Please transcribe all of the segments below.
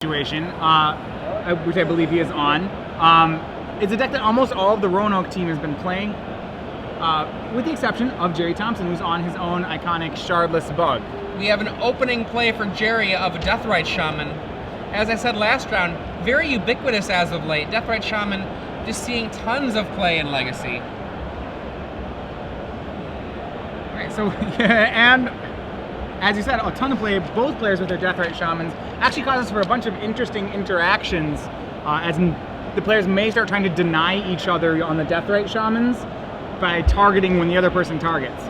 situation, which I believe he is on. It's a deck that almost all of the Roanoke team has been playing, with the exception of Gerry Thompson, who's on his own iconic Shardless Bug. We have an opening play for Gerry of a Deathrite Shaman. As I said last round, very ubiquitous as of late. Deathrite Shaman just seeing tons of play in Legacy. Right, so, and as you said, a ton of play, both players with their Deathrite Shamans, actually causes for a bunch of interesting interactions, as in the players may start trying to deny each other on the Deathrite Shamans by targeting when the other person targets.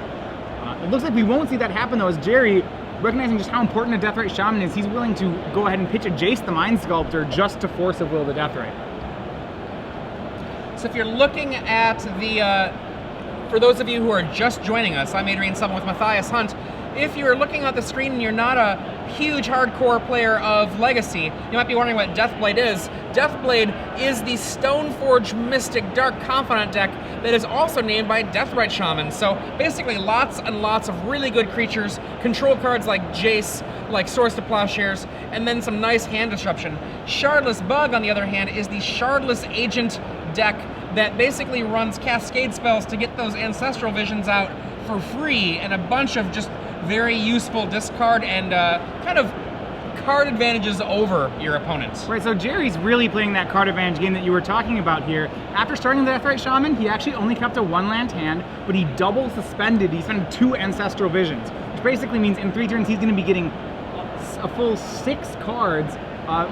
It looks like we won't see that happen though, as Gerry, recognizing just how important a Deathrite Shaman is, he's willing to go ahead and pitch a Jace the Mind Sculptor just to force of will the Deathrite. So if you're looking at the, for those of you who are just joining us, I'm Adrian Summon with Matthias Hunt. If you're looking at the screen and you're not a huge hardcore player of Legacy, you might be wondering what Deathblade is. Deathblade is the Stoneforge Mystic Dark Confidant deck that is also named by Deathrite Shaman. So basically lots and lots of really good creatures, control cards like Jace, like Swords to Plowshares, and then some nice hand disruption. Shardless Bug, on the other hand, is the Shardless Agent deck that basically runs Cascade spells to get those Ancestral Visions out for free, and a bunch of just very useful discard and kind of card advantages over your opponents. Right, so Gerry's really playing that card advantage game that you were talking about here. After starting the Deathrite Shaman, he actually only kept a 1-land hand, but he double suspended. He spent 2 Ancestral Visions, which basically means in 3 turns he's going to be getting a full 6 cards,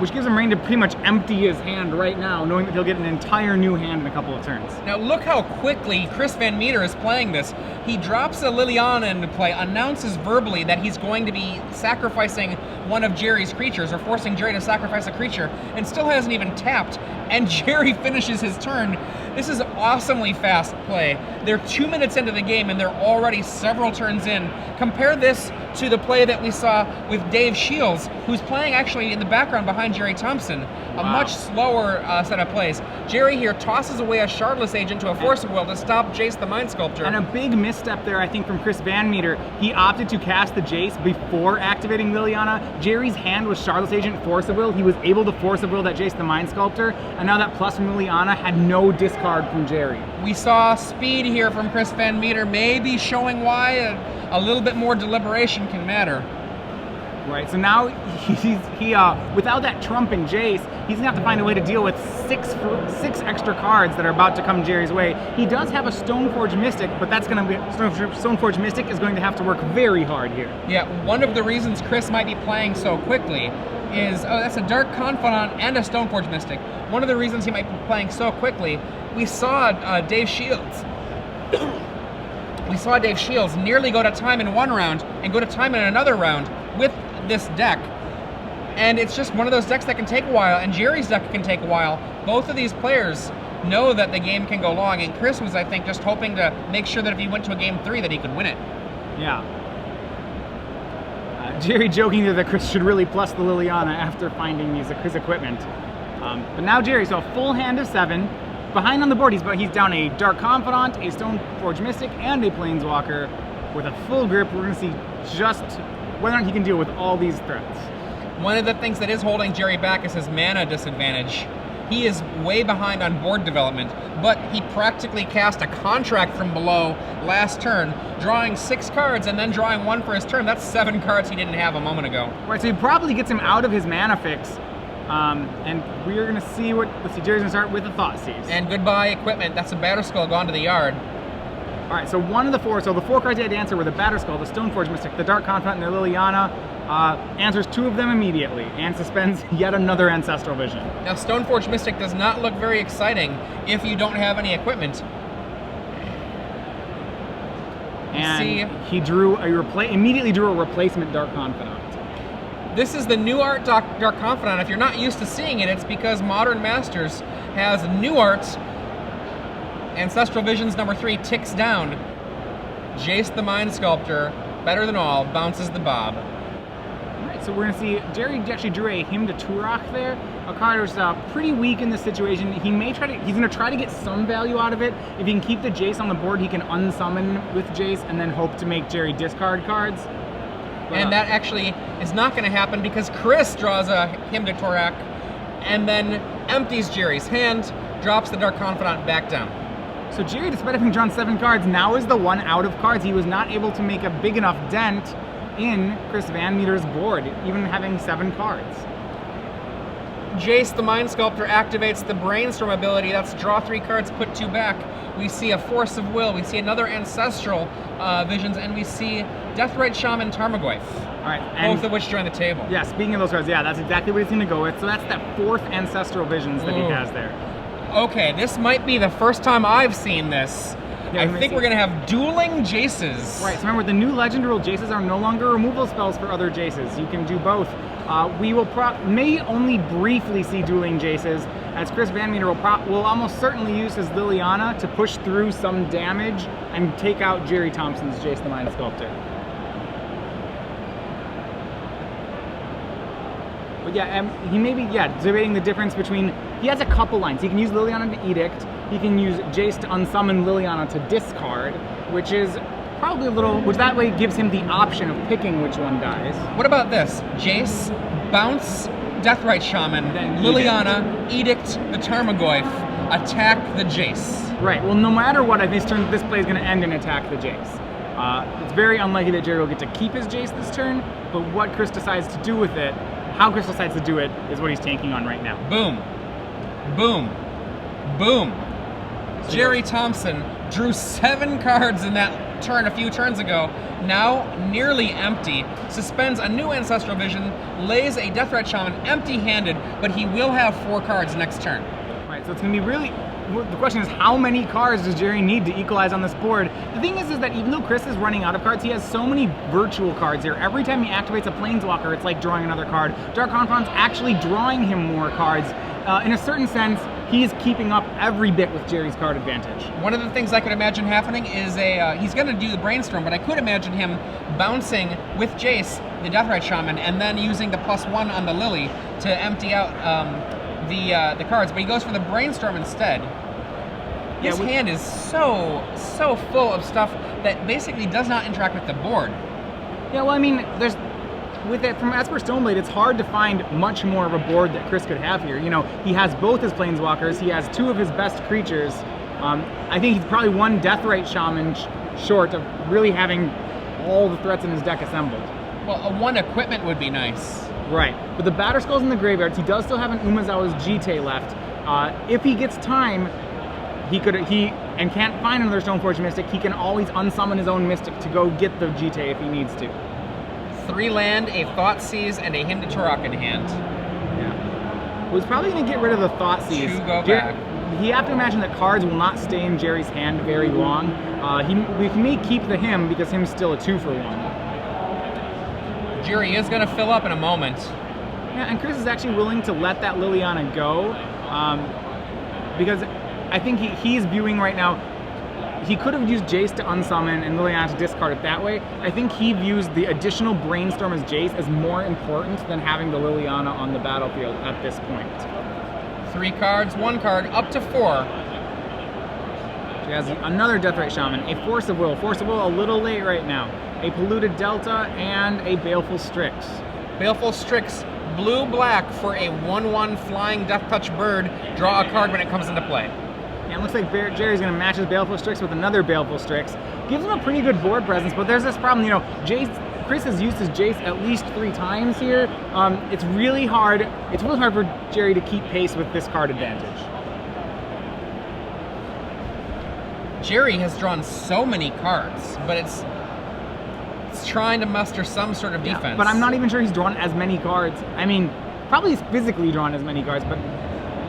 which gives him reign to pretty much empty his hand right now, knowing that he'll get an entire new hand in a couple of turns. Now look how quickly Chris VanMeter is playing this. He drops a Liliana into play, announces verbally that he's going to be sacrificing one of Gerry's creatures, or forcing Gerry to sacrifice a creature, and still hasn't even tapped, and Gerry finishes his turn. This is awesomely fast play. They're 2 minutes into the game and they're already several turns in. Compare this to the play that we saw with Dave Shields, who's playing actually in the background behind Gerry Thompson. A much slower set of plays. Gerry here tosses away a Shardless Agent to a Force of Will to stop Jace the Mind Sculptor. And a big misstep there, I think, from Chris VanMeter. He opted to cast the Jace before activating Liliana. Gerry's hand was Shardless Agent, Force of Will. He was able to Force of Will that Jace the Mind Sculptor, and now that plus from Liliana had no discard from Gerry. We saw speed here from Chris VanMeter, maybe showing why a little bit more deliberation can matter. Right, so now without that Trump and Jace, he's gonna have to find a way to deal with six extra cards that are about to come Gerry's way. He does have a Stoneforge Mystic, but that's gonna be Stoneforge Mystic is going to have to work very hard here. Yeah, one of the reasons Chris might be playing so quickly is, oh, that's a Dark Confidant and a Stoneforge Mystic. One of the reasons he might be playing so quickly, we saw Dave Shields. We saw Dave Shields nearly go to time in one round and go to time in another round with this deck. And it's just one of those decks that can take a while, and Gerry's deck can take a while. Both of these players know that the game can go long, and Chris was, I think, just hoping to make sure that if he went to a game 3 that he could win it. Yeah. Gerry joking that Chris should really plus the Liliana after finding his equipment. But now Gerry, so a full hand of 7. Behind on the board, he's down a Dark Confidant, a Stoneforge Mystic, and a Planeswalker with a full grip. We're going to see just whether or not he can deal with all these threats. One of the things that is holding Gerry back is his mana disadvantage. He is way behind on board development, but he practically cast a Contract from below last turn, drawing 6 cards and then drawing 1 for his turn. That's 7 cards he didn't have a moment ago. Right, so he probably gets him out of his mana fix. And we're going to see Gerry's going to start with the Thought Seize. And goodbye equipment. That's a Batterskull gone to the yard. All right, so one of the 4, so the 4 cards he had to answer were the Batterskull, the Stoneforge Mystic, the Dark Confidant, and the Liliana. Answers 2 of them immediately and suspends yet another Ancestral Vision. Now, Stoneforge Mystic does not look very exciting if you don't have any equipment. And he immediately drew a replacement Dark Confidant. This is the new art Dark Confidant. If you're not used to seeing it, it's because Modern Masters has new art. Ancestral Visions number 3 ticks down. Jace the Mind Sculptor, better than all, bounces the bob. Alright, so we're going to see Gerry actually drew a Hymn to Turok there. A card that's pretty weak in this situation. He's going to try to get some value out of it. If he can keep the Jace on the board, he can unsummon with Jace and then hope to make Gerry discard cards. And that actually is not going to happen because Chris draws a Hymn to Torak and then empties Gerry's hand, drops the Dark Confidant back down. So Gerry, despite having drawn 7 cards, now is the one out of cards. He was not able to make a big enough dent in Chris VanMeter's board, even having 7 cards. Jace, the Mind Sculptor, activates the Brainstorm ability. That's draw 3 cards, put 2 back. We see a Force of Will, we see another Ancestral Visions, and we see Deathrite Shaman Tarmogoyf. All right, both of which join the table. Yeah, speaking of those cards, yeah, that's exactly what he's going to go with. So that's that 4th Ancestral Visions that he has there. Okay, this might be the first time I've seen this. Yeah, I think we're going to have dueling Jaces. Right, so remember, the new Legend rule, Jaces are no longer removal spells for other Jaces. You can do both. We will may only briefly see dueling Jaces, as Chris VanMeter will almost certainly use his Liliana to push through some damage and take out Gerry Thompson's Jace the Mind Sculptor. But yeah, he may be, debating the difference between, he has a couple lines. He can use Liliana to Edict, he can use Jace to unsummon Liliana to discard, which is probably a little, which that way gives him the option of picking which one dies. What about this? Jace, bounce Deathrite Shaman, then Liliana, Edict the Tarmogoyf, attack the Jace. Right, well no matter what, I think this play is going to end in attack the Jace. It's very unlikely that Gerry will get to keep his Jace this turn, but what Chris decides to do with it, how Chris decides to do it, is what he's tanking on right now. Boom. Boom. Boom. Gerry Thompson drew 7 cards in that turn a few turns ago, now nearly empty, suspends a new Ancestral Vision, lays a Deathrite Shaman empty-handed, but he will have 4 cards next turn. Right, so it's going to be really, the question is how many cards does Gerry need to equalize on this board? The thing is that even though Chris is running out of cards, he has so many virtual cards here. Every time he activates a Planeswalker, it's like drawing another card. Dark Confidant's actually drawing him more cards. In a certain sense, he's keeping up every bit with Gerry's card advantage. One of the things I could imagine happening is he's going to do the Brainstorm, but I could imagine him bouncing with Jace, the Deathrite Shaman, and then using the +1 on the Lily to empty out the cards, but he goes for the Brainstorm instead. His hand is so full of stuff that basically does not interact with the board. Yeah, well, I mean, from Esper Stoneblade, it's hard to find much more of a board that Chris could have here. You know, he has both his Planeswalkers, he has 2 of his best creatures. I think he's probably 1 Deathrite Shaman short of really having all the threats in his deck assembled. Well, a 1 equipment would be nice. Right, but the Batter Skulls in the graveyards, he does still have an Umezawa's Jite left. If he gets time, and can't find another Stoneforge Mystic, he can always unsummon his own Mystic to go get the Jite if he needs to. 3 land, a Thoughtseize, and a Hymn to Torak in hand. Yeah. Well, he's probably going to get rid of the Thoughtseize. 2 go back. You have to imagine that cards will not stay in Gerry's hand very long. We may keep the Hymn because Hymn's still a 2-for-1. Gerry is going to fill up in a moment. Yeah, and Chris is actually willing to let that Liliana go because I think he's viewing right now, he could have used Jace to unsummon and Liliana to discard it that way. I think he views the additional Brainstorm as Jace as more important than having the Liliana on the battlefield at this point. 3 cards, 1 card, up to 4. She has another Deathrite Shaman, a Force of Will. Force of Will a little late right now. A Polluted Delta and a Baleful Strix. Baleful Strix, blue-black for a 1/1 flying Death Touch bird. Draw a card when it comes into play. Yeah, it looks like Gerry's going to match his Baleful Strix with another Baleful Strix. Gives him a pretty good board presence, but there's this problem, you know, Chris has used his Jace at least 3 times here. It's really hard for Gerry to keep pace with this card advantage. Gerry has drawn so many cards, but it's trying to muster some sort of defense. Yeah, but I'm not even sure he's drawn as many cards. I mean, probably he's physically drawn as many cards, but,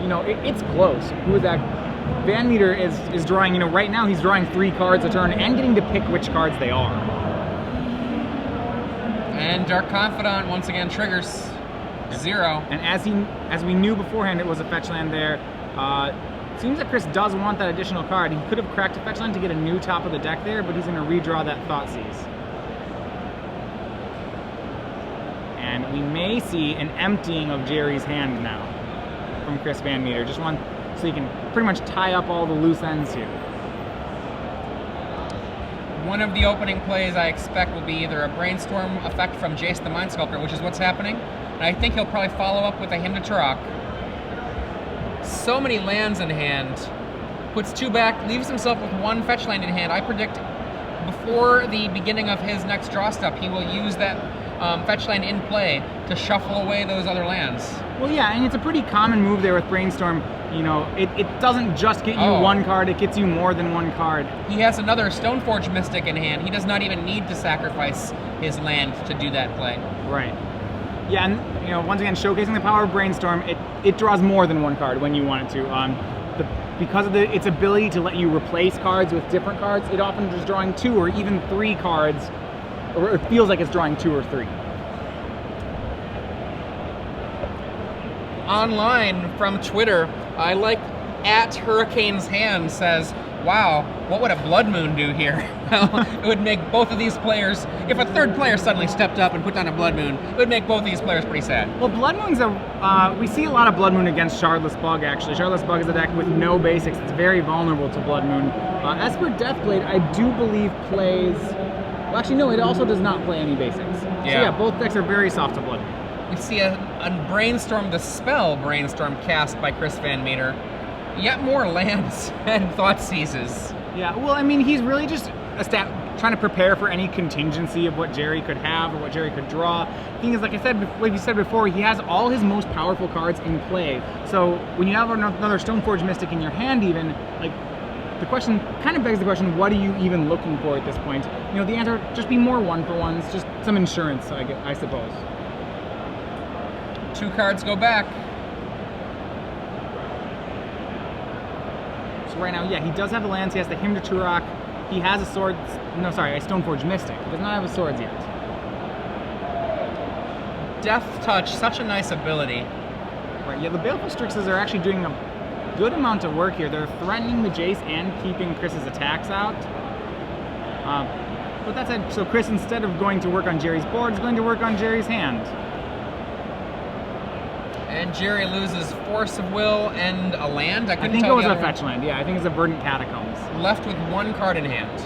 you know, it's close. Who is that? VanMeter is drawing, you know, right now he's drawing 3 cards a turn and getting to pick which cards they are. And Dark Confidant once again triggers 0. And as we knew beforehand, it was a fetch land there. It seems that Chris does want that additional card. He could have cracked a fetch land to get a new top of the deck there, but he's going to redraw that Thoughtseize. And we may see an emptying of Gerry's hand now from Chris VanMeter. Just one, so he can pretty much tie up all the loose ends here. One of the opening plays I expect will be either a Brainstorm effect from Jace the Mind Sculptor, which is what's happening, and I think he'll probably follow up with a Hymn to Turok. So many lands in hand, puts 2 back, leaves himself with 1 fetch land in hand. I predict before the beginning of his next draw step, he will use that fetch land in play to shuffle away those other lands. Well, yeah, and it's a pretty common move there with Brainstorm. You know, it doesn't just get you 1 card, it gets you more than 1 card. He has another Stoneforge Mystic in hand. He does not even need to sacrifice his land to do that play. Right. Yeah, and you know, once again, showcasing the power of Brainstorm, it draws more than 1 card when you want it to. Because of its ability to let you replace cards with different cards, it often is drawing 2 or even 3 cards, or it feels like it's drawing 2 or 3. Online from Twitter, I like @Hurricane's Hand says, wow, what would a Blood Moon do here? Well, it would make both of these players, if a third player suddenly stepped up and put down a Blood Moon, it would make both of these players pretty sad. Well, Blood Moon's we see a lot of Blood Moon against Shardless Bug, actually. Shardless Bug is a deck with no basics. It's very vulnerable to Blood Moon. As for Deathblade, I do believe plays... Well, actually, no, it also does not play any basics. Yeah. So yeah, both decks are very soft to Blood Moon. We see a Brainstorm the Spell Brainstorm cast by Chris VanMeter. Yet more lands and Thought Seizes. Yeah, well, I mean, he's really just trying to prepare for any contingency of what Gerry could have or what Gerry could draw. The thing is, like you said before, he has all his most powerful cards in play. So when you have another Stoneforge Mystic in your hand, even, like, the question kind of begs the question, what are you even looking for at this point? You know, the answer, just be more 1-for-1s, just some insurance, I suppose. 2 cards go back. So right now, yeah, he does have the lands. He has the Hymn to Turok. He has a Stoneforge Mystic. He does not have a Swords yet. Death Touch, such a nice ability. Right, yeah, the Baleful Strixes are actually doing a good amount of work here. They're threatening the Jace and keeping Chris's attacks out. But that said, so Chris, instead of going to work on Gerry's board, is going to work on Gerry's hand. And Gerry loses Force of Will and a land. I think it was a fetch land. Yeah, I think it's a Verdant Catacombs. Left with 1 card in hand.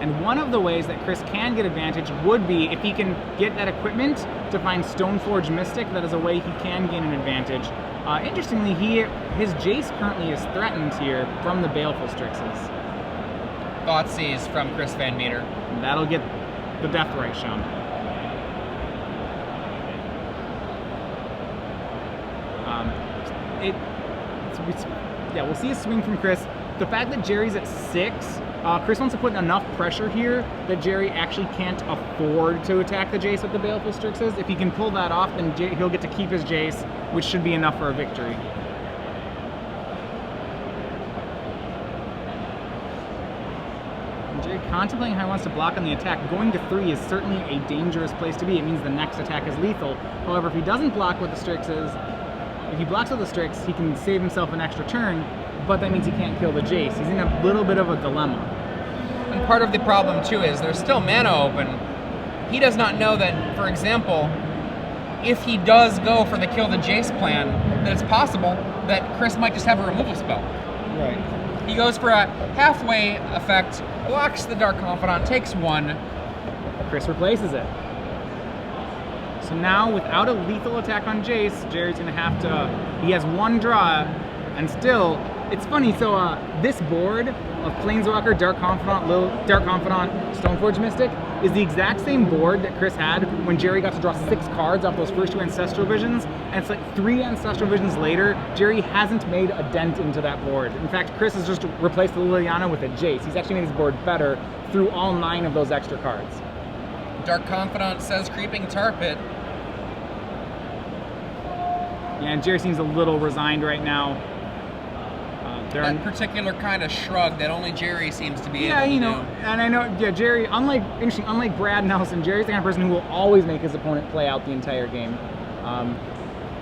And one of the ways that Chris can get advantage would be if he can get that equipment to find Stoneforge Mystic. That is a way he can gain an advantage. Interestingly, his Jace currently is threatened here from the Baleful Strixes. Thoughtseize from Chris VanMeter. And that'll get the Deathrite Shaman. Yeah, we'll see a swing from Chris. The fact that Gerry's at 6, Chris wants to put enough pressure here that Gerry actually can't afford to attack the Jace with the Baleful Strixes. If he can pull that off, then he'll get to keep his Jace, which should be enough for a victory. And Gerry contemplating how he wants to block on the attack. Going to 3 is certainly a dangerous place to be. It means the next attack is lethal. However, if he doesn't block with the Strixes, if he blocks with the Strix, he can save himself an extra turn, but that means he can't kill the Jace. He's in a little bit of a dilemma. And part of the problem, too, is there's still mana open. He does not know that, for example, if he does go for the kill the Jace plan, that it's possible that Chris might just have a removal spell. Right. He goes for a halfway effect, blocks the Dark Confidant, takes 1. Chris replaces it. So now, without a lethal attack on Jace, Gerry's going to have to... He has 1 draw, and still... It's funny, so this board of Planeswalker, Dark Confidant, Stoneforge Mystic is the exact same board that Chris had when Gerry got to draw 6 cards off those first 2 Ancestral Visions, and it's like 3 Ancestral Visions later, Gerry hasn't made a dent into that board. In fact, Chris has just replaced the Liliana with a Jace. He's actually made his board better through all 9 of those extra cards. Dark Confidant says Creeping Tar Pit. Yeah, and Gerry seems a little resigned right now. That particular kind of shrug that only Gerry seems to be able to do. Yeah, you know, and I know, yeah, Gerry, unlike Brad Nelson, Gerry's the kind of person who will always make his opponent play out the entire game.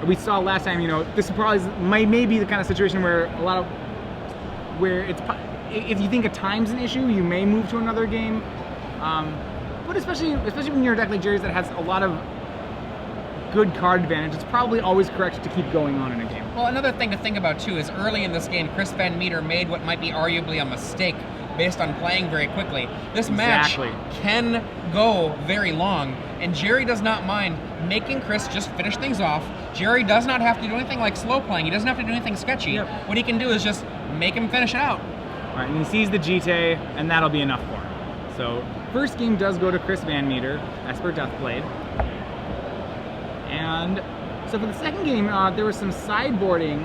We saw last time, you know, this probably may be the kind of situation where if you think a time's an issue, you may move to another game. But especially when you're a deck like Gerry's that has a lot of good card advantage, it's probably always correct to keep going on in a game. Well, another thing to think about too is early in this game, Chris VanMeter made what might be arguably a mistake based on playing very quickly. This match can go very long, and Gerry does not mind making Chris just finish things off. Gerry does not have to do anything like slow playing. He doesn't have to do anything sketchy. Yep. What he can do is just make him finish it out. All right, and he sees the GT, and that'll be enough for him. So first game does go to Chris VanMeter, as per Death Played. And so for the second game, there was some sideboarding.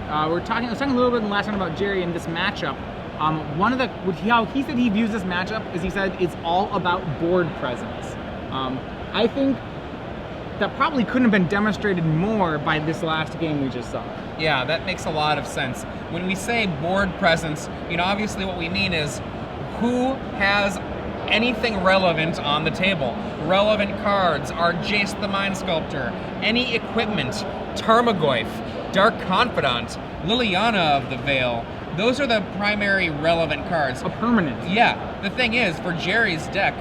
I was talking a little bit in the last one about Gerry and this matchup. How he said he views this matchup is he said it's all about board presence. I think that probably couldn't have been demonstrated more by this last game we just saw. Yeah, that makes a lot of sense. When we say board presence, obviously what we mean is who has anything relevant on the table. Relevant cards are Jace the Mind Sculptor, any equipment, Tarmogoyf, Dark Confidant, Liliana of the Veil. Those are the primary relevant cards. A permanent. Yeah. The thing is, for Gerry's deck,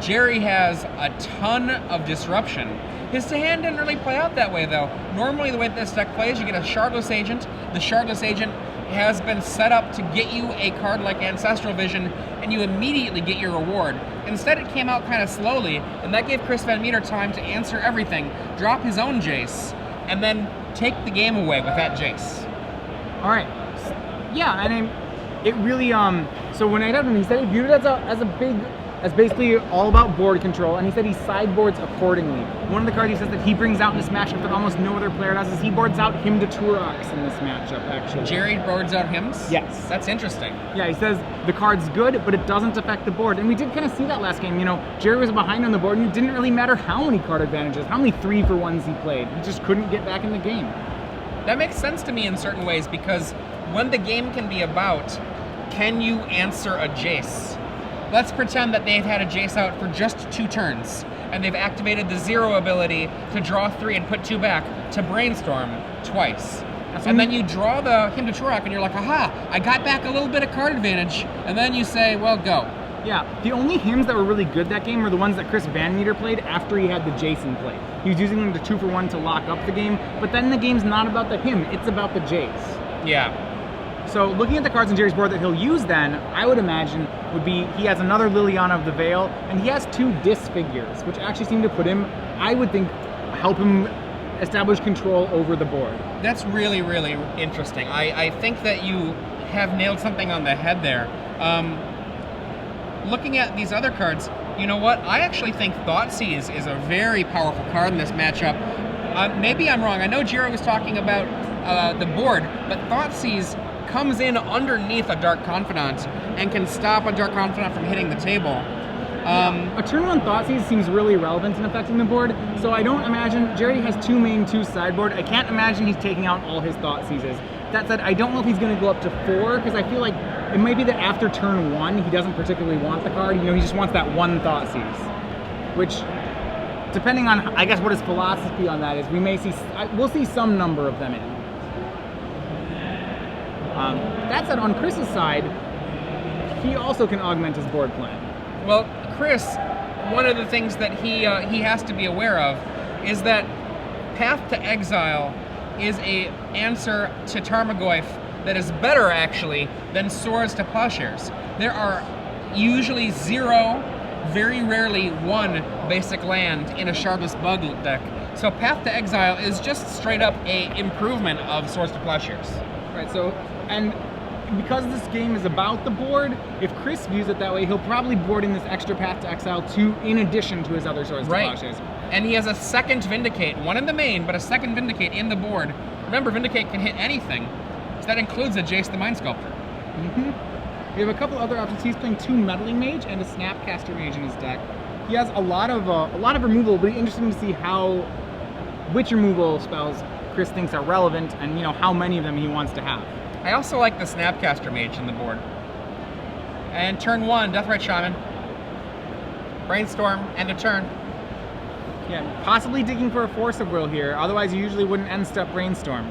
Gerry has a ton of disruption. His hand didn't really play out that way, though. Normally, the way this deck plays, you get a Shardless Agent. The Shardless Agent has been set up to get you a card like Ancestral Vision, and you immediately get your reward. Instead, it came out kind of slowly, and that gave Chris VanMeter time to answer everything, drop his own Jace, and then take the game away with that Jace. All right. Yeah, and it really, so when I talked to him, he said he viewed it as basically all about board control, and he said he sideboards accordingly. One of the cards he says that he brings out in this matchup that almost no other player does is he boards out Hymn to Turox in this matchup, actually. Gerry boards out Hymns? Yes. That's interesting. Yeah, he says the card's good, but it doesn't affect the board. And we did kind of see that last game. Gerry was behind on the board, and it didn't really matter how many card advantages, how many 3-for-1s he played. He just couldn't get back in the game. That makes sense to me in certain ways, because when the game can be about, can you answer a Jace? Let's pretend that they've had a Jace out for just 2 turns, and they've activated the 0 ability to draw 3 and put 2 back to Brainstorm twice. And then you draw the Hymn to Turock, and you're like, aha, I got back a little bit of card advantage, and then you say, well, go. Yeah, the only hymns that were really good that game were the ones that Chris VanMeter played after he had the Jace in play. He was using them to 2-for-1 to lock up the game, but then the game's not about the hymn, it's about the Jace. Yeah. So looking at the cards on Gerry's board that he'll use then, I would imagine, would be he has another Liliana of the Veil, and he has 2 Disfigures, which actually seem to put him, I would think, help him establish control over the board. That's really, really interesting. I think that you have nailed something on the head there. Looking at these other cards, you know what? I actually think Thoughtseize is a very powerful card in this matchup. Maybe I'm wrong. I know Gerry was talking about the board, but Thoughtseize comes in underneath a Dark Confidant and can stop a Dark Confidant from hitting the table. A turn on Thoughtseize seems really relevant in affecting the board, so I don't imagine, Gerry has 2 main, 2 sideboard. I can't imagine he's taking out all his Thoughtseizes. That said, I don't know if he's going to go up to 4, because I feel like it might be that after turn 1, he doesn't particularly want the card. He just wants that 1 Thoughtseize, which, depending on, I guess, what his philosophy on that is, we'll see some number of them in. That said, on Chris's side, he also can augment his board plan. Well, Chris, one of the things that he has to be aware of is that Path to Exile is a answer to Tarmogoyf that is better, actually, than Swords to Plowshares. There are usually 0, very rarely 1 basic land in a Shardless Bug deck. So Path to Exile is just straight up a improvement of Swords to Plowshares. Right, so, and because this game is about the board, if Chris views it that way, he'll probably board in this extra Path to Exile in addition to his other Swords to Plowshares. And he has a second Vindicate, 1 in the main, but a second Vindicate in the board. Remember, Vindicate can hit anything, so that includes a Jace the Mind Sculptor. We have a couple other options. He's playing 2 Meddling Mage and a Snapcaster Mage in his deck. He has a lot of removal. It'll be interesting to see which removal spells Chris thinks are relevant, and how many of them he wants to have. I also like the Snapcaster Mage in the board. And turn 1, Deathrite Shaman. Brainstorm, end of turn. Yeah, possibly digging for a Force of Will here, otherwise you usually wouldn't end step Brainstorm.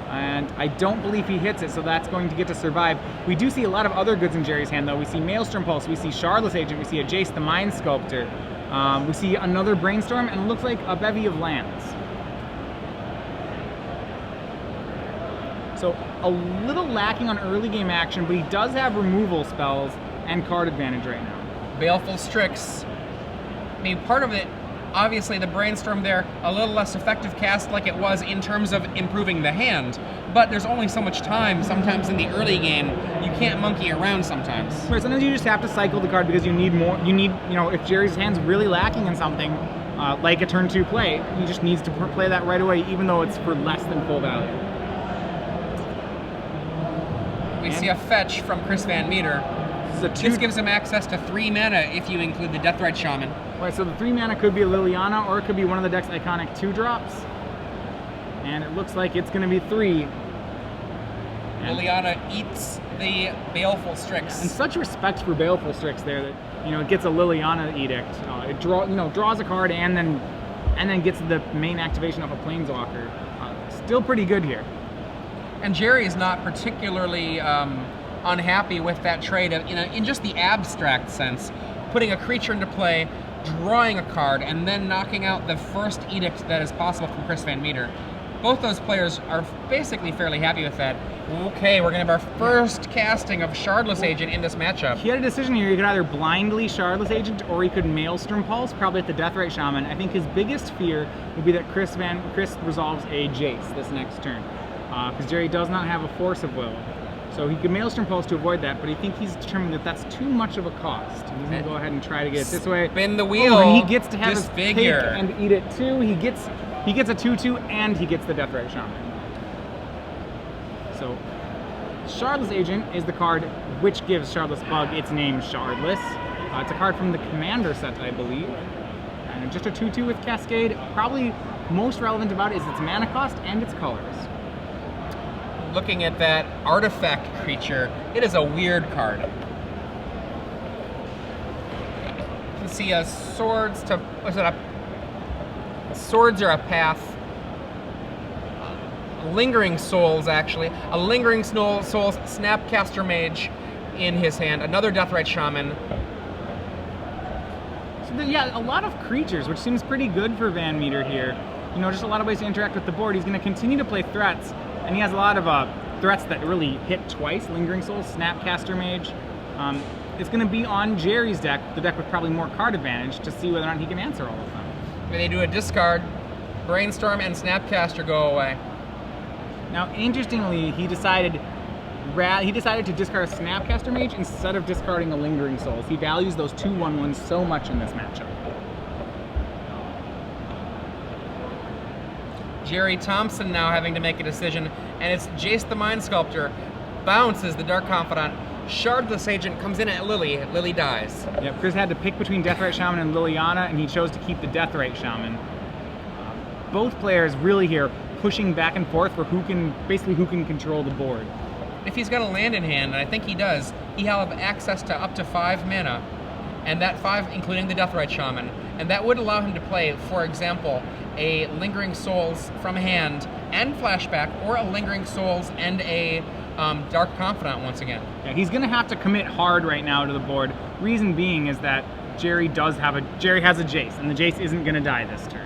And I don't believe he hits it, so that's going to get to survive. We do see a lot of other goods in Gerry's hand, though. We see Maelstrom Pulse, we see Shardless Agent, we see a Jace the Mind Sculptor, we see another Brainstorm, and it looks like a bevy of lands. So a little lacking on early game action, but he does have removal spells and card advantage right now. Baleful Strix. I mean, part of it, obviously the Brainstorm there, a little less effective cast like it was in terms of improving the hand, but there's only so much time sometimes in the early game. You can't monkey around sometimes. Right, sometimes you just have to cycle the card because you need more. You need, if Gerry's hand's really lacking in something, like a turn 2 play, he just needs to play that right away, even though it's for less than full value. We see a fetch from Chris VanMeter. This gives him access to 3 mana if you include the Deathrite Shaman. Right, so the 3 mana could be a Liliana, or it could be one of the deck's iconic 2-drops. And it looks like it's going to be 3. And Liliana eats the Baleful Strix. And such respect for Baleful Strix there that it gets a Liliana edict. It draws a card and then gets the main activation of a Planeswalker. Still pretty good here. And Gerry is not particularly unhappy with that trade in just the abstract sense, putting a creature into play, drawing a card, and then knocking out the first edict that is possible from Chris VanMeter. Both those players are basically fairly happy with that. Okay, we're going to have our first casting of Shardless Agent in this matchup. He had a decision here. He could either blindly Shardless Agent or he could Maelstrom Pulse, probably at the Deathrite Shaman. I think his biggest fear would be that Chris resolves a Jace this next turn, because Gerry does not have a Force of Will. So he could Maelstrom Pulse to avoid that, but I think he's determined that that's too much of a cost. He's going to go ahead and try to get it this way. Spin the wheel. And he gets to have his take Disfigure. and eat it too. He gets a 2/2 and he gets the Deathrite Shaman. So Shardless Agent is the card which gives Shardless Bug its name Shardless. It's a card from the Commander set, I believe. And just a 2/2 with Cascade. Probably most relevant about it is its mana cost and its colors. Looking at that artifact creature, it is a weird card. You can see a swords to, what's it, a swords or a path. Lingering Souls, actually. A Lingering Souls Snapcaster Mage in his hand. Another Deathrite Shaman. So yeah, a lot of creatures, which seems pretty good for VanMeter here. Just a lot of ways to interact with the board. He's going to continue to play threats, and he has a lot of threats that really hit twice. Lingering Souls, Snapcaster Mage. It's going to be on Gerry's deck, the deck with probably more card advantage, to see whether or not he can answer all of them. When they do a discard, Brainstorm and Snapcaster go away. Now, interestingly, he decided to discard a Snapcaster Mage instead of discarding a Lingering Souls. He values those 2/1/1s so much in this matchup. Gerry Thompson now having to make a decision, and it's Jace the Mind Sculptor. Bounces the Dark Confidant. Shardless Agent comes in at Lily. Lily dies. Yep, Chris had to pick between Deathrite Shaman and Liliana, and he chose to keep the Deathrite Shaman. Both players really here pushing back and forth for who can control the board. If he's got a land in hand, and I think he does, he'll have access to up to 5 mana, and that 5 including the Deathrite Shaman, and that would allow him to play, for example, a Lingering Souls from hand and flashback, or a Lingering Souls and a Dark Confidant once again. Yeah, he's going to have to commit hard right now to the board. Reason being is that Gerry has a Jace, and the Jace isn't going to die this turn.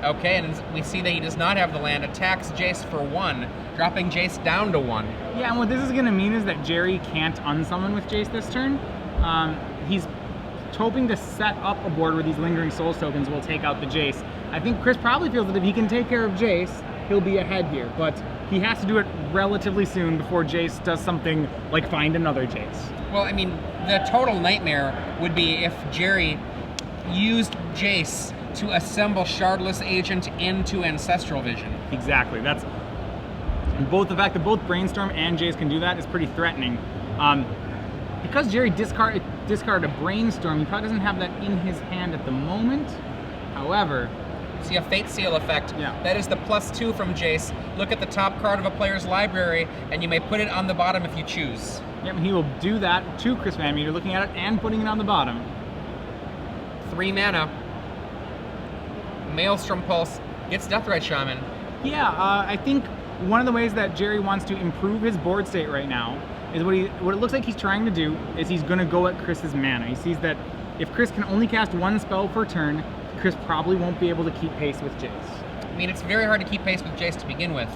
Okay, and we see that he does not have the land, attacks Jace for 1, dropping Jace down to 1. Yeah, and what this is going to mean is that Gerry can't unsummon with Jace this turn. He's hoping to set up a board where these Lingering Souls tokens will take out the Jace. I think Chris probably feels that if he can take care of Jace, he'll be ahead here, but he has to do it relatively soon before Jace does something like find another Jace. Well, I mean, the total nightmare would be if Gerry used Jace to assemble Shardless Agent into Ancestral Vision. Exactly. The fact that both Brainstorm and Jace can do that is pretty threatening. Because Gerry discarded a Brainstorm, he probably doesn't have that in his hand at the moment. However, see a Fate Seal effect. Yeah. That is the +2 from Jace. Look at the top card of a player's library, and you may put it on the bottom if you choose. Yep, he will do that to Chris VanMeter, looking at it and putting it on the bottom. 3 mana. Maelstrom Pulse gets Deathrite Shaman. Yeah, I think one of the ways that Gerry wants to improve his board state right now is what it looks like he's trying to do is he's going to go at Chris's mana. He sees that if Chris can only cast 1 spell per turn, Chris probably won't be able to keep pace with Jace. I mean, it's very hard to keep pace with Jace to begin with.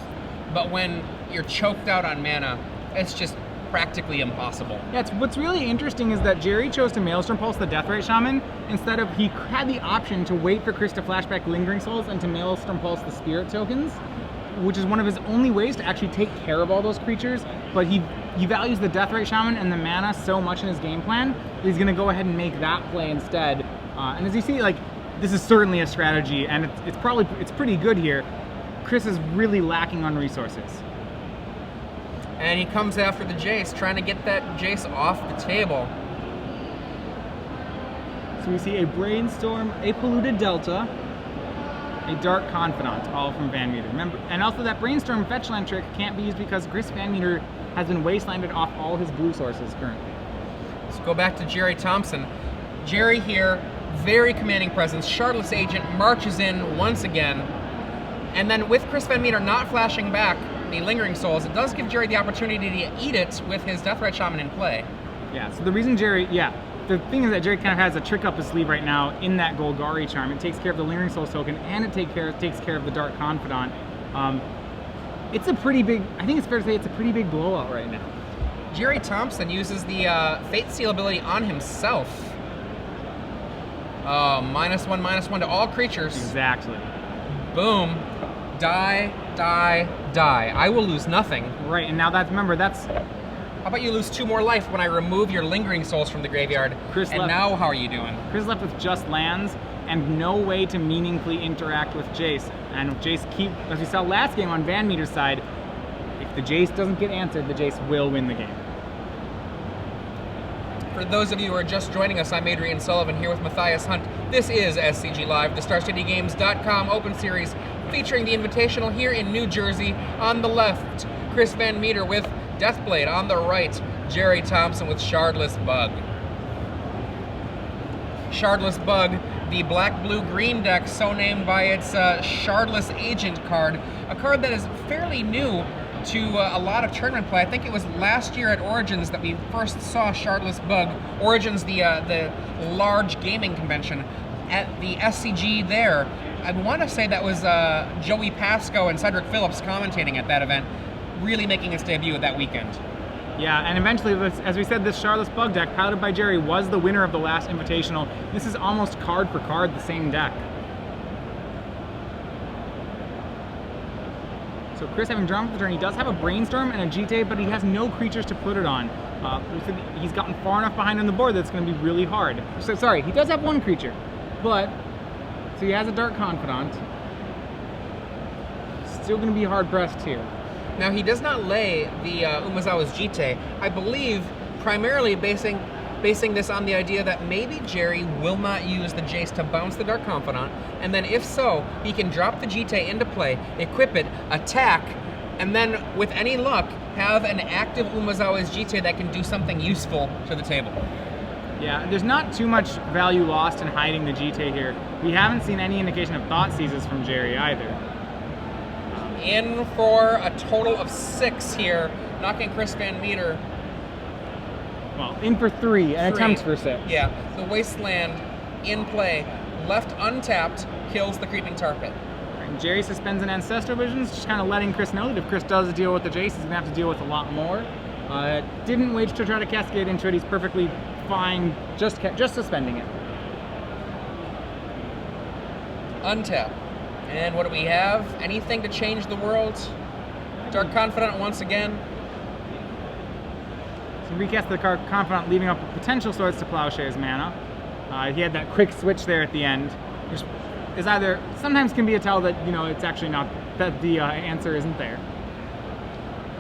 but when you're choked out on mana, it's just practically impossible. Yeah, what's really interesting is that Gerry chose to Maelstrom Pulse the Deathrite Shaman instead of, he had the option to wait for Chris to flashback Lingering Souls and to Maelstrom Pulse the Spirit tokens, which is one of his only ways to actually take care of all those creatures, but he values the Deathrite Shaman and the mana so much in his game plan that he's going to go ahead and make that play instead. And as you see, like, this is certainly a strategy, and it's pretty good here. Chris is really lacking on resources. And he comes after the Jace, trying to get that Jace off the table. So we see a Brainstorm, a Polluted Delta, a Dark Confidant, all from VanMeter. Remember, and also that Brainstorm fetchland trick can't be used because Chris VanMeter has been wastelanded off all his blue sources currently. Let's go back to Gerry Thompson. Gerry here, very commanding presence. Shardless Agent marches in once again. And then with Chris VanMeter not flashing back the Lingering Souls, it does give Gerry the opportunity to eat it with his Deathrite Shaman in play. Yeah, so the reason Gerry, the thing is that Gerry kind of has a trick up his sleeve right now in that Golgari charm. It takes care of the Lingering Souls token, and it takes care of the Dark Confidant. It's a pretty big, I think it's fair to say it's a pretty big blowout right now. Gerry Thompson uses the Fate Seal ability on himself. -1/-1 to all creatures. Exactly. Boom. Die, die, die. I will lose nothing. Right, and now remember, that's... How about you lose 2 more life when I remove your Lingering Souls from the graveyard? Now how are you doing? Chris left with just lands and no way to meaningfully interact with Jace. And if Jace as we saw last game on VanMeter's side, if the Jace doesn't get answered, the Jace will win the game. For those of you who are just joining us, I'm Adrian Sullivan here with Matthias Hunt. This is SCG Live, the StarCityGames.com Open Series, featuring the Invitational here in New Jersey. On the left, Chris VanMeter with Deathblade. On the right, Gerry Thompson with Shardless Bug. Shardless Bug, the black-blue-green deck, so named by its Shardless Agent card, a card that is fairly new to a lot of tournament play. I think it was last year at Origins that we first saw Shardless Bug. Origins, the large gaming convention, at the SCG there. I want to say that was Joey Pasco and Cedric Phillips commentating at that event, really making its debut that weekend. Yeah, and eventually, as we said, this Shardless Bug deck, piloted by Gerry, was the winner of the last Invitational. This is almost card for card the same deck. So Chris, having drawn for the turn, he does have a Brainstorm and a GT, but he has no creatures to put it on. He's gotten far enough behind on the board that it's going to be really hard. So sorry, he does have one creature, but so he has a Dark Confidant. Still going to be hard pressed here. Now he does not lay the Umezawa's GT, I believe, primarily basing this on the idea that maybe Gerry will not use the Jace to bounce the Dark Confidant, and then if so, he can drop the GT into play, equip it, attack, and then with any luck, have an active Umezawa's GT that can do something useful to the table. Yeah, there's not too much value lost in hiding the GT here. We haven't seen any indication of Thought Seizes from Gerry either. In for a total of 6 here, knocking Chris VanMeter. Well, in for 3 and attempts for 6. Yeah, the Wasteland in play, left untapped, kills the Creeping Tar Pit. And Gerry suspends an Ancestral Visions, just kind of letting Chris know that if Chris does deal with the Jace, he's going to have to deal with a lot more. Didn't wait to try to cascade into it. He's perfectly fine just suspending it. Untap. And what do we have? Anything to change the world? Dark Confidant once again. So recast the card Confidant, leaving up potential Swords to Plowshare's mana. He had that quick switch there at the end, which is either sometimes can be a tell that it's actually not that the answer isn't there.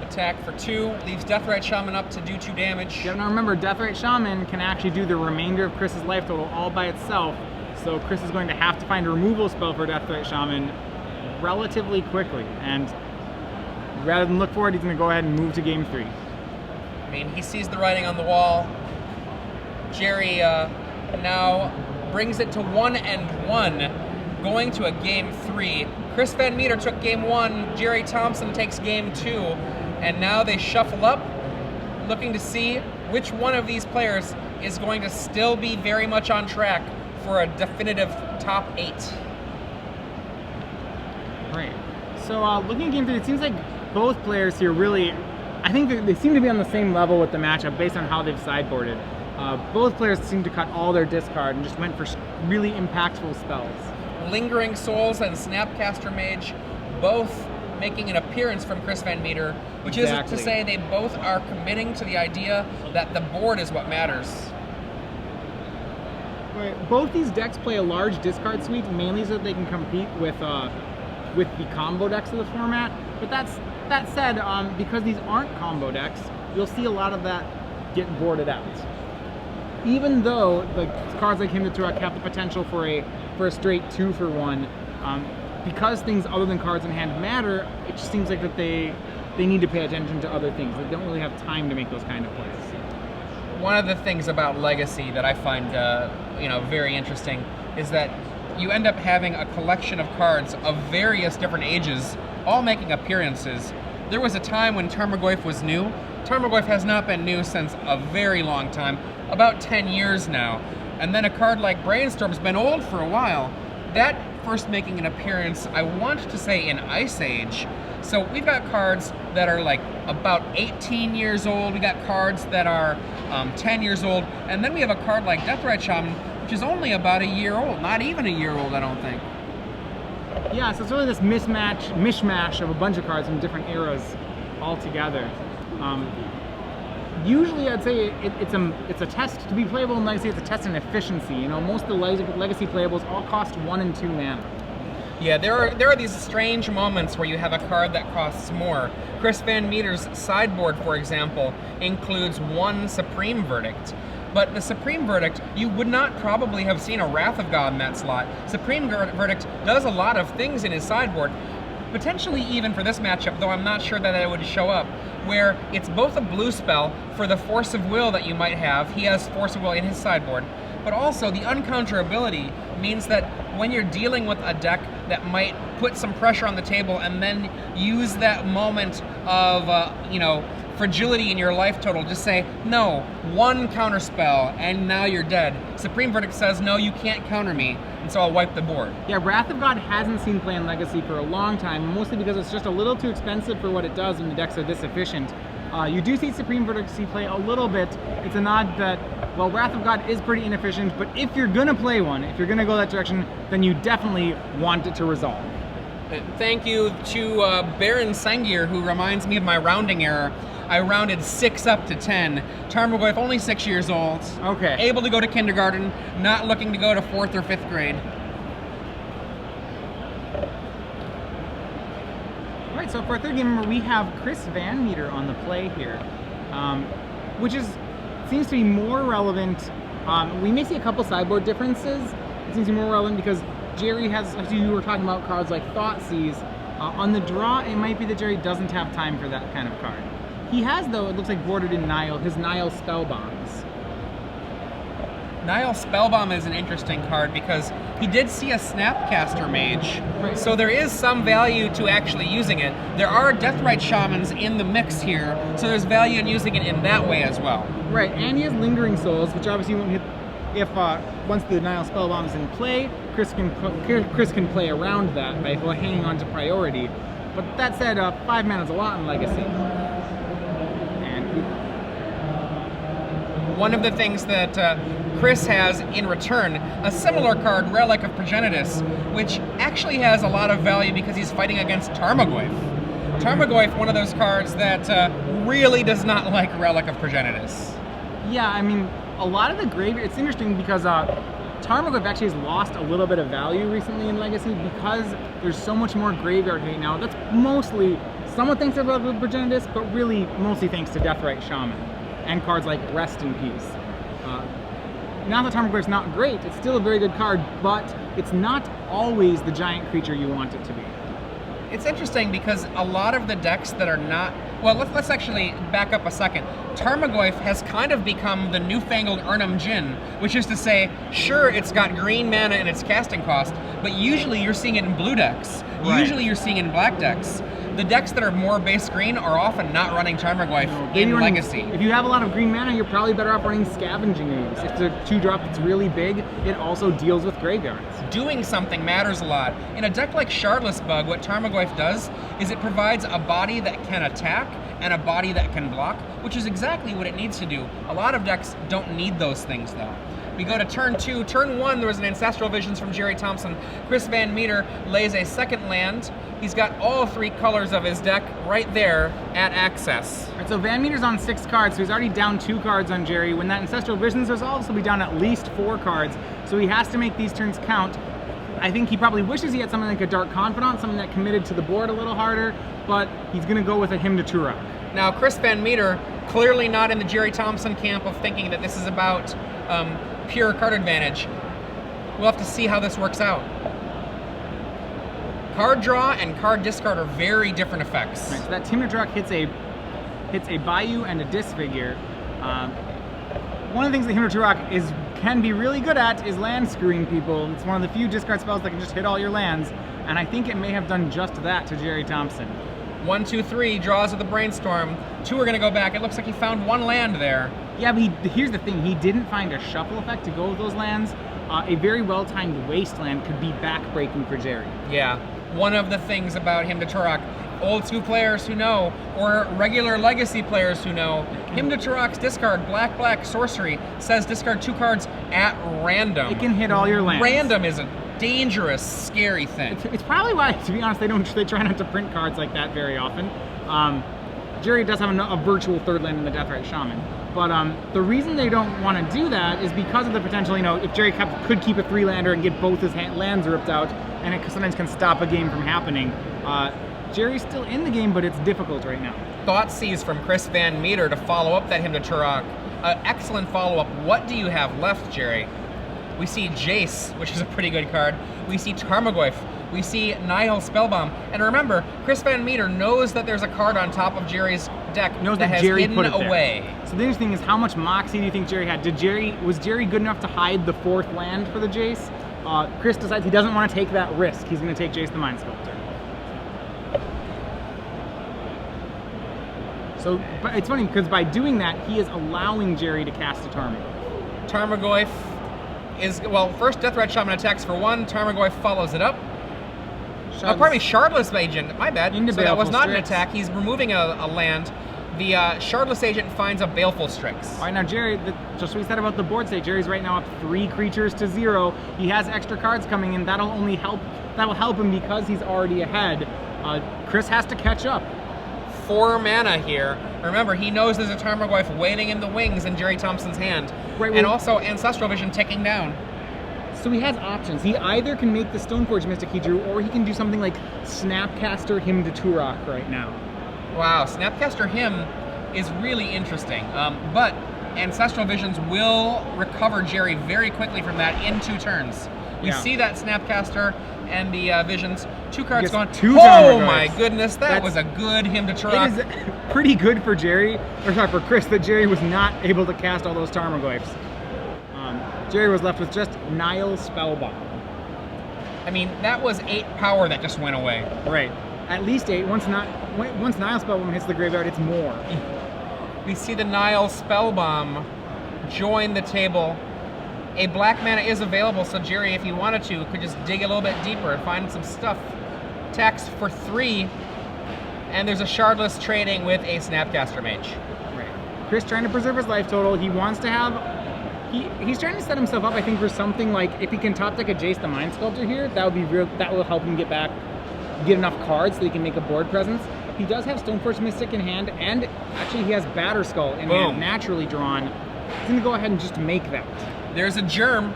Attack for 2, leaves Deathrite Shaman up to do 2 damage. Yeah, now remember, Deathrite Shaman can actually do the remainder of Chris's life total all by itself. So Chris is going to have to find a removal spell for Deathrite Shaman relatively quickly. And rather than look forward, he's going to go ahead and move to game 3. I mean, he sees the writing on the wall. Gerry now brings it to 1-1, going to a game 3. Chris VanMeter took game 1, Gerry Thompson takes game 2, and now they shuffle up, looking to see which one of these players is going to still be very much on track for a definitive top 8. Right. So looking at game 3, it seems like both players here really, I think they seem to be on the same level with the matchup based on how they've sideboarded. Both players seem to cut all their discard and just went for really impactful spells. Lingering Souls and Snapcaster Mage, both making an appearance from Chris VanMeter, which is to say they both are committing to the idea that the board is what matters. Right. Both these decks play a large discard suite, mainly so that they can compete with the combo decks of the format. But that said, because these aren't combo decks, you'll see a lot of that get boarded out. Even though the cards like Hymn to Turok have the potential for a straight 2-for-1, because things other than cards in hand matter, it just seems like that they need to pay attention to other things. They don't really have time to make those kind of plays. One of the things about Legacy that I find very interesting is that you end up having a collection of cards of various different ages, all making appearances. There was a time when Tarmogoyf was new. Tarmogoyf has not been new since a very long time, about 10 years now. And then a card like Brainstorm's been old for a while. That first making an appearance, I want to say, in Ice Age. So we've got cards that are like about 18 years old, we got cards that are 10 years old, and then we have a card like Deathrite Shaman, which is only about a year old, not even a year old, I don't think. Yeah, so it's really this mishmash of a bunch of cards from different eras all together. Usually I'd say it's a test to be playable in Legacy, it's a test in efficiency. Most of the Legacy playables all cost 1 and 2 mana. Yeah, there are these strange moments where you have a card that costs more. Chris VanMeter's sideboard, for example, includes 1 Supreme Verdict. But the Supreme Verdict, you would not probably have seen a Wrath of God in that slot. Supreme Verdict does a lot of things in his sideboard, potentially even for this matchup, though I'm not sure that it would show up, where it's both a blue spell for the Force of Will that you might have. He has Force of Will in his sideboard, but also the uncounterability means that when you're dealing with a deck that might put some pressure on the table and then use that moment of, fragility in your life total, just say, no, 1 counter spell, and now you're dead. Supreme Verdict says, no, you can't counter me, and so I'll wipe the board. Yeah, Wrath of God hasn't seen play in Legacy for a long time, mostly because it's just a little too expensive for what it does when the decks are this efficient. You do see Supreme Verdict see play a little bit. It's a nod that, well, Wrath of God is pretty inefficient, but if you're gonna play one, if you're gonna go that direction, then you definitely want it to resolve. Thank you to Baron Sengir, who reminds me of my rounding error. I rounded 6 up to 10. Tarmogoyf, only 6 years old. Okay. Able to go to kindergarten, not looking to go to 4th or 5th grade. All right, so for our third game, we have Chris VanMeter on the play here, which seems to be more relevant. We may see a couple sideboard differences. It seems to be more relevant because Gerry has, as you were talking about, cards like Thoughtseize. On the draw, it might be that Gerry doesn't have time for that kind of card. He has, though, it looks like boarded in his Nile Spellbombs. Nile Spellbomb is an interesting card because he did see a Snapcaster Mage, right. So there is some value to actually using it. There are Deathrite Shamans in the mix here, so there's value in using it in that way as well. Right, and he has Lingering Souls, which obviously won't hit if once the Nile Spellbomb is in play. Chris can play around that by hanging on to priority. But that said, 5 mana is a lot in Legacy. One of the things that Chris has in return, a similar card, Relic of Progenitus, which actually has a lot of value because he's fighting against Tarmogoyf. Tarmogoyf, one of those cards that really does not like Relic of Progenitus. Yeah, I mean, a lot of the graveyard, it's interesting because Tarmogoyf actually has lost a little bit of value recently in Legacy because there's so much more graveyard hate now. That's mostly, somewhat thanks to Relic of Progenitus, but really mostly thanks to Deathrite Shaman and cards like Rest in Peace. Now that Tarmogoyf's not great, it's still a very good card, but it's not always the giant creature you want it to be. It's interesting because a lot of the decks that are not, well, let's actually back up a second. Tarmogoyf has kind of become the newfangled Urnam Djinn, which is to say, sure, it's got green mana and its casting cost, but usually you're seeing it in blue decks. Right. Usually you're seeing it in black decks. the decks that are more base green are often not running Tarmogoyf in Legacy. If you have a lot of green mana, you're probably better off running Scavenging Ooze. If it's a 2-drop that's really big, it also deals with graveyards. Doing something matters a lot. In a deck like Shardless Bug, what Tarmogoyf does is it provides a body that can attack and a body that can block, which is exactly what it needs to do. A lot of decks don't need those things, though. We go to turn 2. Turn 1, there was an Ancestral Visions from Gerry Thompson. Chris VanMeter lays a second land. He's got all 3 colors of his deck right there at access. All right, so VanMeter's on 6 cards, so he's already down 2 cards on Gerry. When that Ancestral Visions, there's also be down at least 4 cards, so he has to make these turns count. I think he probably wishes he had something like a Dark Confidant, something that committed to the board a little harder, but he's going to go with a Hymn to Turok. Now, Chris VanMeter, clearly not in the Gerry Thompson camp of thinking that this is about pure card advantage. We'll have to see how this works out. Card draw and card discard are very different effects. Right, so that Hymn to Turok hits a Bayou and a Disfigure. One of the things that Hymn to Turok can be really good at is land screwing people. It's one of the few discard spells that can just hit all your lands, and I think it may have done just that to Gerry Thompson. 1, 2, 3 draws with the Brainstorm. 2 are going to go back. It looks like he found 1 land there. Yeah, but here's the thing. He didn't find a shuffle effect to go with those lands. A very well-timed Wasteland could be back-breaking for Gerry. Yeah. One of the things about Hymn to Turok, old school players who know, or regular Legacy players who know, Hymn to Turok's discard, black, sorcery, says discard 2 cards at random. It can hit all your lands. Random is a dangerous, scary thing. It's probably why, to be honest, they try not to print cards like that very often. Gerry does have a virtual 3rd land in the Deathrite Shaman. But the reason they don't want to do that is because of the potential, if Gerry could keep a 3-lander and get both his lands ripped out, and it sometimes can stop a game from happening. Gerry's still in the game, but it's difficult right now. Thoughtseize from Chris VanMeter to follow up that Hymn to Turok. Excellent follow-up. What do you have left, Gerry? We see Jace, which is a pretty good card. We see Tarmogoyf. We see Nihil Spellbomb. And remember, Chris VanMeter knows that there's a card on top of Gerry's deck that has Gerry hidden put it away. There. So the interesting thing is, how much Moxie do you think Gerry had? Was Gerry good enough to hide the 4th land for the Jace? Chris decides he doesn't want to take that risk. He's going to take Jace the Mind Sculptor. So, but it's funny because by doing that, he is allowing Gerry to cast a Tarmogoyf. Tarmogoyf is, well, first Deathrite Shaman attacks for 1. Tarmogoyf follows it up. Pardon me, Shardless Agent. My bad. So that was not an attack. He's removing a land. The Shardless Agent finds a Baleful Strix. All right, now Gerry, just what we said about the board state, Gerry's right now up 3 creatures to 0. He has extra cards coming in. That'll help him because he's already ahead. Chris has to catch up. 4 mana here. Remember, he knows there's a Tarmogoyf waiting in the wings in Gerry Thompson's hand. Right, and also Ancestral Vision ticking down. So he has options. He either can make the Stoneforge Mystic he drew, or he can do something like Snapcaster Hymn to Turok right now. Wow, Snapcaster Hymn is really interesting. But Ancestral Visions will recover Gerry very quickly from that in 2 turns. We see that Snapcaster and the Visions. 2 cards gone. Oh my goodness, that was a good Hymn to Turok. It is pretty good for for Chris, that Gerry was not able to cast all those Tarmogoyfs. Gerry was left with just Nihil Spellbomb. I mean, that was 8 power that just went away. Right. At least 8. Once Nihil Spellbomb hits the graveyard, it's more. We see the Nihil Spellbomb join the table. A black mana is available, so Gerry, if he wanted to, could just dig a little bit deeper and find some stuff. Tax for 3, and there's a Shardless trading with a Snapcaster Mage. Right. Chris trying to preserve his life total. He wants to have... He's trying to set himself up, I think, for something like, if he can top deck a Jace the Mind Sculptor here, that would be real. That will help him get enough cards so he can make a board presence. He does have Stoneforge Mystic in hand, and actually he has Batterskull in hand, naturally drawn. He's going to go ahead and just make that. There's a Germ.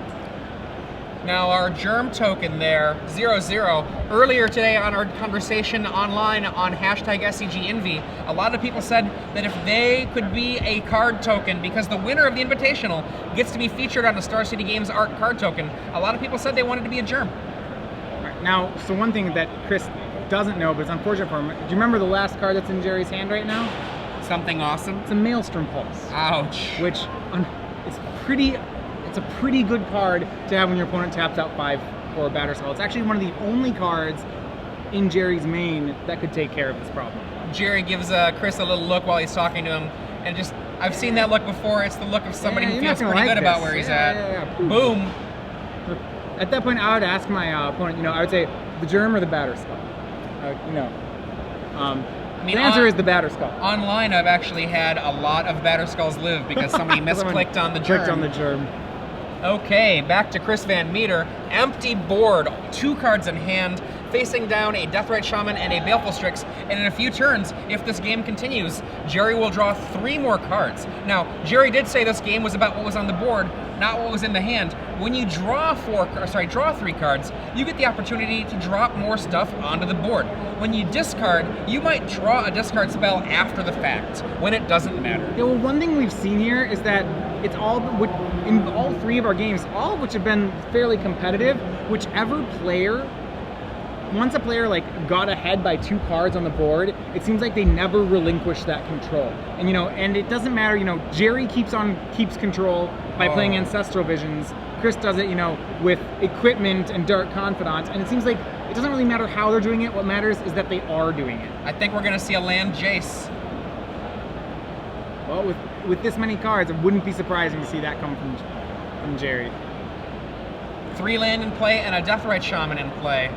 Now our Germ token there, 0/0. Earlier today on our conversation online on hashtag SCGINVI, a lot of people said that if they could be a card token, because the winner of the Invitational gets to be featured on the Star City Games art card token, a lot of people said they wanted to be a Germ. Right, now, so one thing that Chris doesn't know, but it's unfortunate for him, do you remember the last card that's in Gerry's hand right now? Something awesome? It's a Maelstrom Pulse. Ouch. Which is it's a pretty good card to have when your opponent taps out 5 for a Batterskull. It's actually one of the only cards in Gerry's main that could take care of this problem. Gerry gives Chris a little look while he's talking to him, and just, I've seen that look before. It's the look of somebody who feels pretty good about where he's at. Boom. At that point, I would ask my opponent, I would say, the germ or the batter skull? The answer is the batter skull. Online, I've actually had a lot of batter skulls live because somebody misclicked on the germ. Clicked on the germ. Okay, back to Chris VanMeter. Empty board, 2 cards in hand, facing down a Deathrite Shaman and a Baleful Strix. And in a few turns, if this game continues, Gerry will draw 3 more cards. Now, Gerry did say this game was about what was on the board, not what was in the hand. When you draw 3 cards, you get the opportunity to drop more stuff onto the board. When you discard, you might draw a discard spell after the fact, when it doesn't matter. Yeah, well, one thing we've seen here is that it's all, in all 3 of our games, all of which have been fairly competitive, whichever player, once a player got ahead by 2 cards on the board, it seems like they never relinquish that control. And and it doesn't matter, Gerry keeps control by playing Ancestral Visions. Chris does it, with Equipment and Dark Confidant, and it seems like it doesn't really matter how they're doing it. What matters is that they are doing it. I think we're gonna see a land Jace. Well, with this many cards, it wouldn't be surprising to see that come from Gerry. 3 land in play and a Deathrite Shaman in play.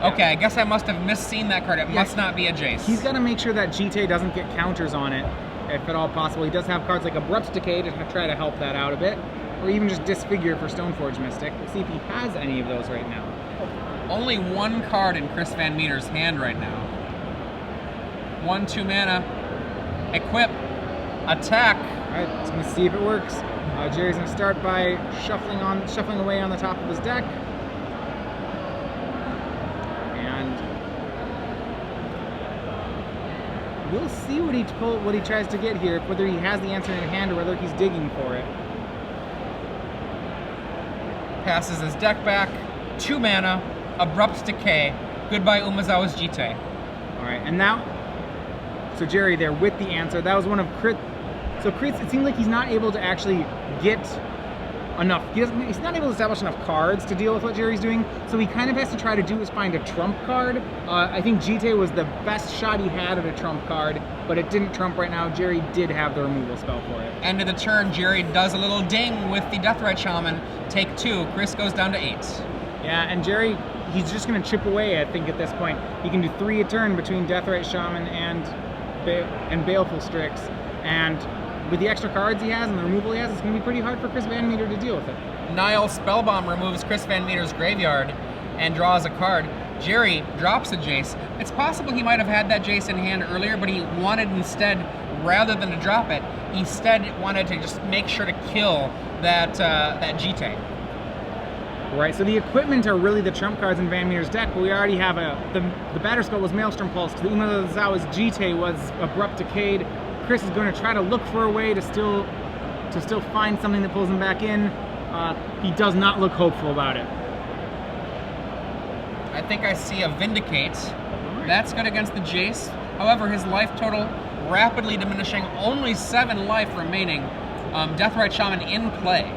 Okay, I guess I must have misseen that card. It must not be a Jace. He's got to make sure that GT doesn't get counters on it, if at all possible. He does have cards like Abrupt Decay to try to help that out a bit, or even just Disfigure for Stoneforge Mystic. We'll see if he has any of those right now. Only 1 card in Chris VanMeter's hand right now. 1 2 mana. Equip. Attack. All right, let's gonna see if it works. Gerry's gonna start by shuffling away on the top of his deck. We'll see what he tries to get here, whether he has the answer in hand or whether he's digging for it. Passes his deck back, 2 mana, Abrupt Decay. Goodbye Umezawa's Jite. Alright, and now, so Gerry there with the answer. That was one of Chris. So Chris, it seems like he's not able to actually get enough. He's not able to establish enough cards to deal with what Gerry's doing, so he kind of has to try to do is find a trump card. I think Jite was the best shot he had at a trump card, but it didn't trump right now. Gerry did have the removal spell for it. End of the turn, Gerry does a little ding with the Deathrite Shaman. Take 2. Chris goes down to 8. Yeah, and Gerry, he's just going to chip away, I think, at this point. He can do 3 a turn between Deathrite Shaman and Baleful Strix, and with the extra cards he has and the removal he has, it's going to be pretty hard for Chris VanMeter to deal with it. Nile Spellbomb removes Chris VanMeter's graveyard and draws a card. Gerry drops a Jace. It's possible he might have had that Jace in hand earlier, but he wanted instead, rather than to drop it, he instead wanted to just make sure to kill that Jite. Right, so the equipment are really the trump cards in VanMeter's deck, but we already have the Batter Skull was Maelstrom Pulse, the Umezawa's Jite was Abrupt Decayed. Chris is going to try to look for a way to still find something that pulls him back in. He does not look hopeful about it. I think I see a Vindicate. Right. That's good against the Jace. However, his life total rapidly diminishing, only 7 life remaining. Deathrite Shaman in play.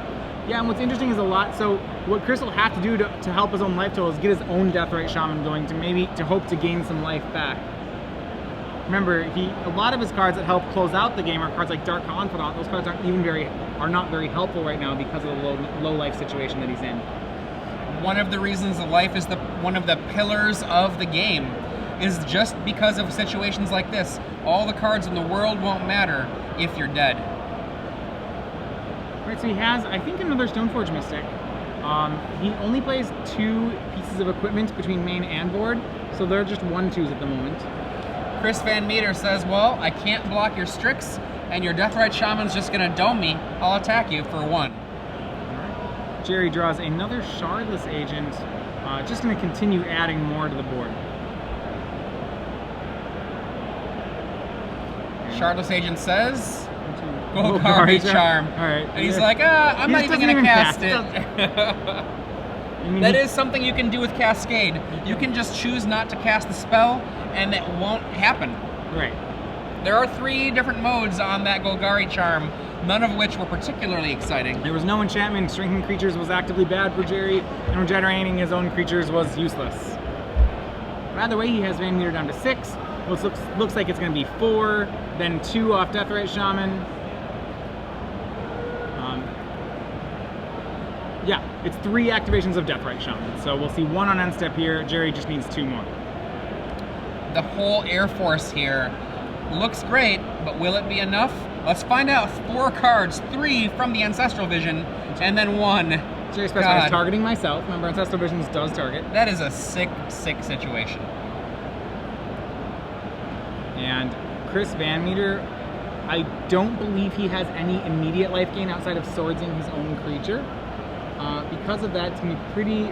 Yeah, and what's interesting is so what Chris will have to do to help his own life total is get his own Deathrite Shaman going to hope to gain some life back. Remember, a lot of his cards that help close out the game are cards like Dark Confidant. Those cards are not very helpful right now because of the low life situation that he's in. One of the reasons that life is one of the pillars of the game is just because of situations like this. All the cards in the world won't matter if you're dead. Right, so he has, I think, another Stoneforge Mystic. He only plays 2 pieces of equipment between main and board, so they're just 1/2s at the moment. Chris VanMeter says, well, I can't block your Strix, and your Deathrite Shaman's just going to dome me. I'll attack you for 1. Gerry draws another Shardless Agent, just going to continue adding more to the board. Shardless Agent says, Golgari Charm. All right. And he's like, I'm not even going to cast it. That is something you can do with Cascade. You can just choose not to cast the spell, and it won't happen. Right. There are 3 different modes on that Golgari Charm, none of which were particularly exciting. There was no enchantment. Shrinking creatures was actively bad for Gerry, and regenerating his own creatures was useless. By the way, he has VanMeter down to 6. Which looks like it's going to be 4, then 2 off Deathrite Shaman. Yeah, it's 3 activations of Deathrite Shaman. So we'll see 1 on end step here. Gerry just needs 2 more. The whole Air Force here looks great, but will it be enough? Let's find out. 4 cards, 3 from the Ancestral Vision, and then 1. Gerry specifies targeting myself. Remember, Ancestral Visions does target. That is a sick, sick situation. And Chris VanMeter, I don't believe he has any immediate life gain outside of swordsing his own creature. Because of that, it's going to be pretty...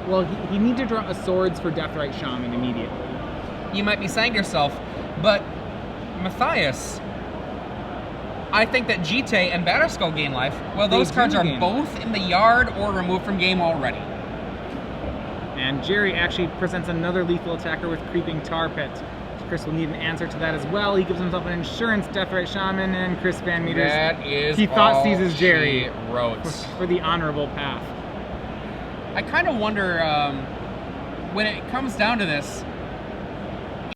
Well, he needs to draw a swords for Deathrite Shaman immediately. You might be saying to yourself, but Matthias, I think that Jite and Batterskull gain life. Well, those cards are both in the yard or removed from game already. And Gerry actually presents another lethal attacker with Creeping Tar Pit. Chris will need an answer to that as well. He gives himself an Insurance Deathrite Shaman, and Chris VanMeter's That is he thought seizes she Gerry wrote. for the honorable path. I kind of wonder, when it comes down to this,